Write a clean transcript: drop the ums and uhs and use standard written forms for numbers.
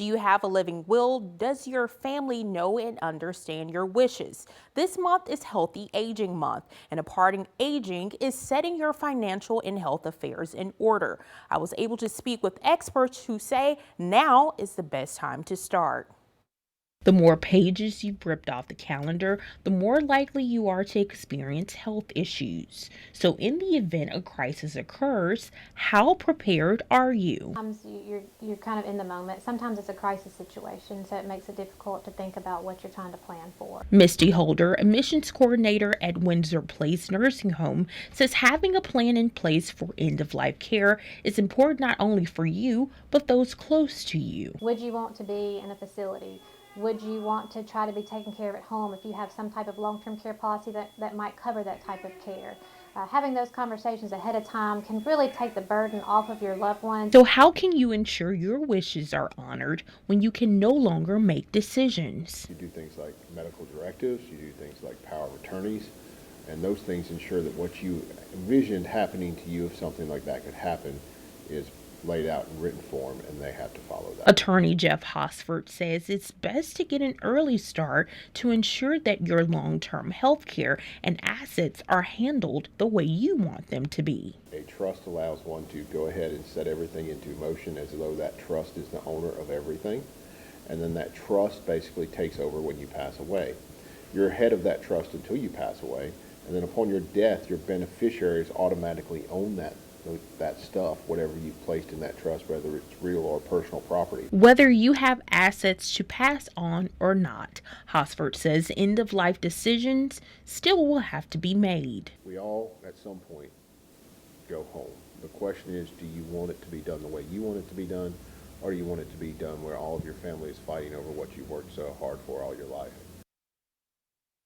Do you have a living will? Does your family know and understand your wishes? This month is Healthy Aging Month, and a part in aging is setting your financial and health affairs in order. I was able to speak with experts who say now is the best time to start. The more pages you've ripped off the calendar, the more likely you are to experience health issues. So, in the event a crisis occurs, how prepared are you? Sometimes you're kind of in the moment. Sometimes it's a crisis situation, so it makes it difficult to think about what you're trying to plan for. Misty Holder, admissions coordinator at Windsor Place Nursing Home, says having a plan in place for end of life care is important not only for you, but those close to you. Would you want to be in a facility? Would you want to try to be taken care of at home if you have some type of long-term care policy that might cover that type of care? Having those conversations ahead of time can really take the burden off of your loved ones. So, how can you ensure your wishes are honored when you can no longer make decisions? You do things like medical directives, you do things like power of attorneys, and those things ensure that what you envisioned happening to you if something like that could happen is laid out in written form, and they have to follow that. Attorney Jeff Hosford says it's best to get an early start to ensure that your long-term health care and assets are handled the way you want them to be. A trust allows one to go ahead and set everything into motion as though that trust is the owner of everything, and then that trust basically takes over when you pass away. You're head of that trust until you pass away, and then upon your death, your beneficiaries automatically own that stuff, whatever you've placed in that trust, whether it's real or personal property. Whether you have assets to pass on or not, Hosford says end of life decisions still will have to be made. We all, at some point, go home. The question is, do you want it to be done the way you want it to be done, or do you want it to be done where all of your family is fighting over what you've worked so hard for all your life?